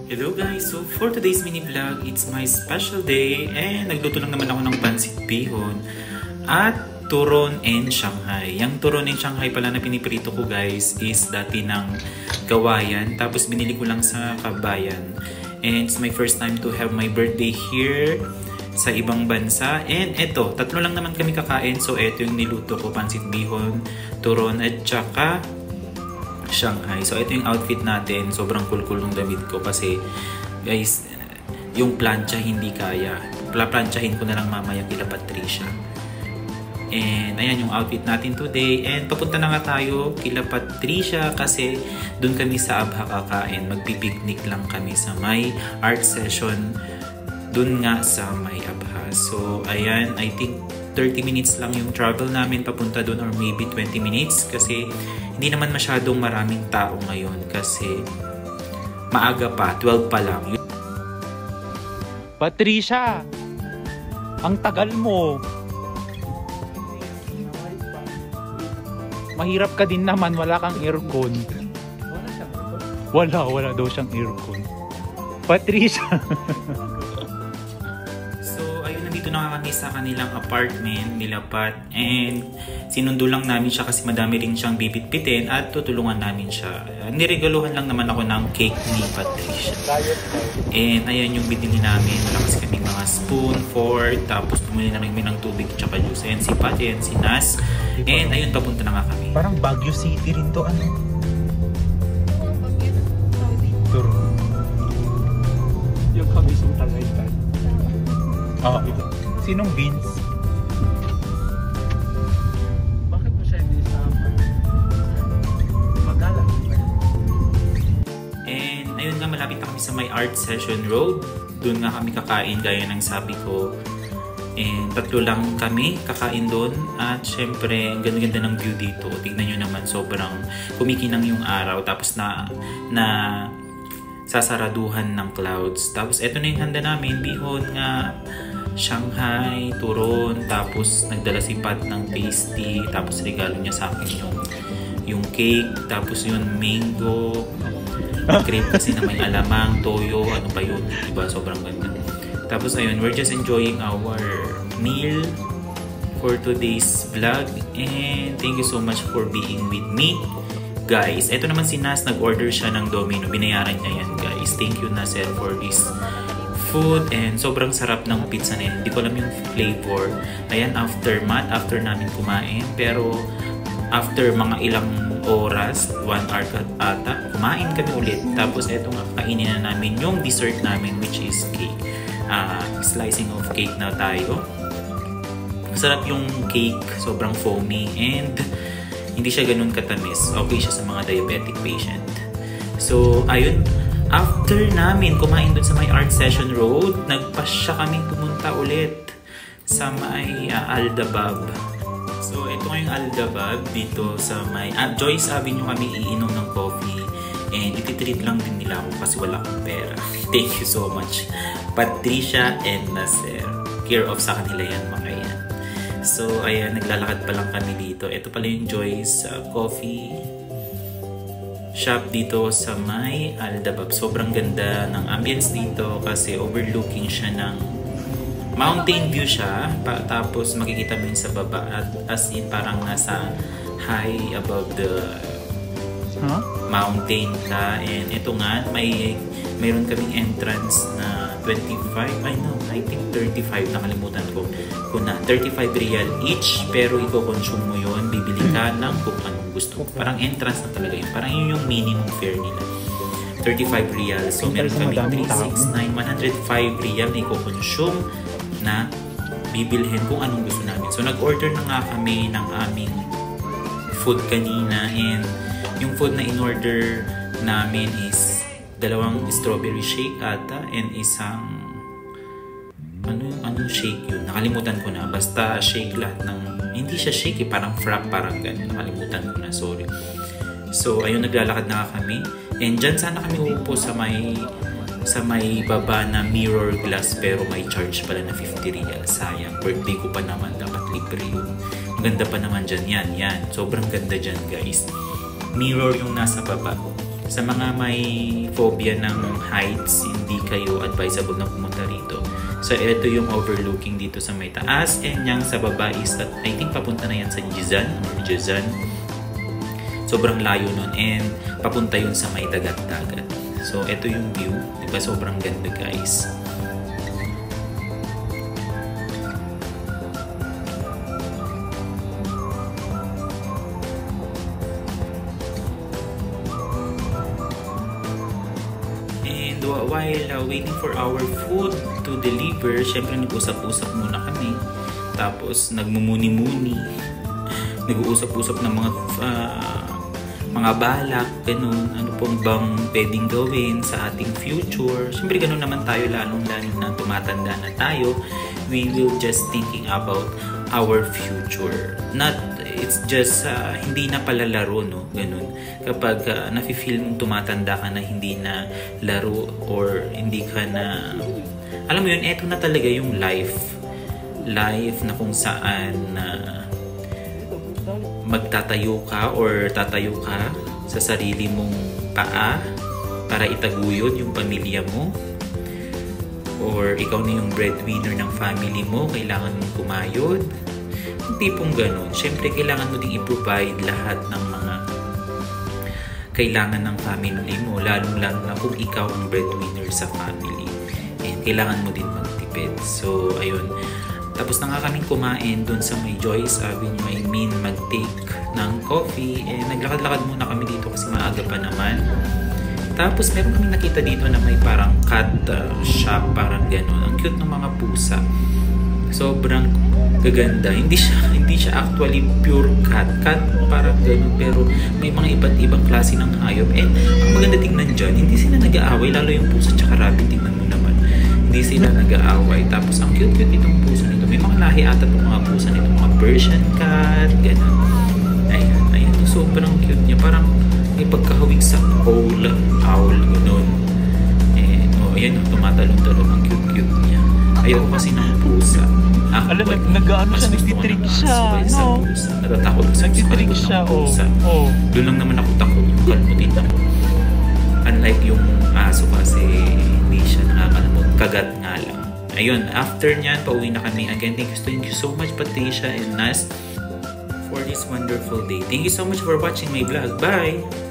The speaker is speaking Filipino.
Hello guys! So for today's mini vlog, it's my special day and nagluto lang naman ako ng pancit bihon at turon and Shanghai. Yung turon and Shanghai pala na piniprito ko guys is dati ng Kawayan, tapos binili ko lang sa Kabayan. And it's my first time to have my birthday here sa ibang bansa. And eto, tatlo lang naman kami kakain. So eto yung niluto ko, pancit bihon, turon at tsaka Shanghai. So ito yung outfit natin. Sobrang cool ng damit ko kasi guys, yung plancha hindi kaya. Planchahin ko na lang mamaya kila Patricia. And ayan yung outfit natin today. And papunta na nga tayo kila Patricia kasi dun kami sa Abha kakain. Magpipiknik lang kami sa may art session dun nga sa may Abha. So ayan, I think 30 minutes lang yung travel namin papunta dun or maybe 20 minutes kasi hindi naman masyadong maraming tao ngayon kasi maaga pa, 12 pa lang. Patricia! Ang tagal mo! Mahirap ka din naman, wala kang aircon. Wala daw siyang aircon. Patricia! Dito na kami sa kanilang apartment nila Pat, and sinundo lang namin siya kasi madami rin siyang bibitbitin at tutulungan namin siya. Niregaluhan lang naman ako ng cake ni Patricia. And ayan yung binili namin. Wala kasi kami mga spoon, fork, tapos bumili na kami ng tubig at saka juice. And si Pat, and si Nas. And ayun, papunta na nga kami. Parang Baguio City rin to, ano? Turo. Yung kamisong Tagaytay. Oo. Sinong Vince? Bakit mo siya hindi sa Magalang? And ayun nga, malapit na kami sa may art session road. Doon nga kami kakain gaya ng sabi ko. And tatlo lang kami kakain doon. At syempre, ang ganda-ganda ng view dito. Tignan nyo naman, sobrang kumikinang yung araw. Tapos na sasaraduhan ng clouds. Tapos eto na yung handa namin. Bihon nga, Shanghai, turon, tapos nagdala si Pat ng pasty, tapos regalo niya sa akin yung cake, tapos yun mango, cream kasi na may alamang, toyo, ano pa yun, diba? Sobrang ganda. Tapos ayun, we're just enjoying our meal for today's vlog, and thank you so much for being with me. Guys, eto naman si Nas, nag-order siya ng Domino, binayaran niya yan guys. Thank you Nas for this food, and sobrang sarap ng pizza na yun. Hindi ko alam yung flavor. Ayan, after namin kumain, pero after mga ilang oras, 1 hour ata, kumain kami ulit. Tapos eto nga, kainin na namin yung dessert namin, which is cake. Slicing of cake na tayo. Masarap yung cake, sobrang foamy, and hindi siya ganun katamis. Okay siya sa mga diabetic patient. So, ayun. After namin kumain dun sa may art session road, nagpasya kaming pumunta ulit sa may Aldabab. So, ito nga yung Aldabab dito sa may Joyce Avenue kami iinom ng coffee. And ititreat lang din nila ako kasi wala akong pera. Thank you so much, Patricia and Nasser. Care of sa kanila yan mga yan. So, ayan, naglalakad pa lang kami dito. Ito pala yung Joyce Coffee shop dito sa may Aldabab. Sobrang ganda ng ambience dito kasi overlooking siya ng mountain view siya. Tapos makikita mo yun sa baba at as in parang nasa high above the mountain ka. And ito nga, mayroon kaming entrance na 25, I think 35, nakalimutan ko. Kuna 35 real each, pero i-consume mo yun, bibili ka ng kung anong gusto. Parang entrance na talaga yun. Parang yun yung minimum fare nila. 35 real. So meron kami 369, 105 real na i-consume na bibilhin kung anong gusto namin. So nag-order na nga kami ng aming food kanina, and yung food na in-order namin is 2 strawberry shake ata and isang anong shake yun? Nakalimutan ko na. Basta shake lahat ng, hindi siya shake parang frap, parang ganun. Nakalimutan ko na, sorry. So ayun, naglalakad na kami. And dyan sana kami uupo sa may baba na mirror glass, pero may charge pala na 50 real. Sayang, birthday ko pa naman, dapat libre yun. Ang ganda pa naman dyan, yan. Sobrang ganda dyan guys. Mirror yung nasa baba. Sa mga may phobia ng heights, hindi kayo advisable na pumunta rito. So, ito yung overlooking dito sa may taas. And yung sa baba is, I think papunta na yan sa Jizan. Sobrang layo nun. And papunta yun sa may dagat-dagat. So, ito yung view. Diba? Sobrang ganda, guys. While waiting for our food to deliver, syempre nag-usap-usap muna kami. Tapos nagmumuni-muni. Nag-uusap-usap ng mga balak, ganun. Ano pong bang pwedeng gawin sa ating future. Syempre ganun naman tayo, lalong-lalo na tumatanda na tayo. We will just thinking about our future. It's just hindi na pala laro, no? Ganun. Kapag nafe-feel mong tumatanda ka na hindi na laro or hindi ka na... Alam mo yun, eto na talaga yung life. Life na kung saan magtatayo ka or tatayo ka sa sarili mong paa para itaguyod yung pamilya mo. Or ikaw na yung breadwinner ng family mo, kailangan mong kumayod. Yung tipong ganun. Siyempre, kailangan mo ding i-provide lahat ng mga kailangan ng family mo, lalong-lalo na kung ikaw ang breadwinner sa family. And kailangan mo din magtipid. So, ayun. Tapos na nga kaming kumain doon sa may Joyce Avenue. I mean, mag-take ng coffee. And naglakad-lakad muna kami dito kasi maaga pa naman. Tapos meron kaming nakita dito na may parang cat shop, parang gano'n. Ang cute ng mga pusa. Sobrang gaganda. Hindi siya actually pure cat. Cat parang gano'n, pero may mga iba't ibang klase ng hayop. And ang maganda tingnan dyan, hindi sila nag-aaway. Lalo yung pusa tsaka rabbit, tingnan mo naman. Hindi sila nag-aaway. Tapos ang cute-cute itong pusa nito. May mga lahi ata itong mga pusa nito. Mga Persian cat, gano'n. Ayan. Sobrang cute niya. Parang may pagkahawig sa owl, gano'n. And, ayan, tumatalon-talon. Ang cute-cute niya. Ayoko kasi ng pusa. Alam, nag-ano siya, nagtitrick siya, no? Natatakot kasi nagtitrick siya, oh. Doon lang naman ako takot, yung kalmutin ako. Unlike yung aso kasi hindi siya nakakalmut, kagat nga lang. Ayun, after nyan, pauwi na kami. Again, thank you so much, Patricia and Nas, for this wonderful day. Thank you so much for watching my vlog. Bye!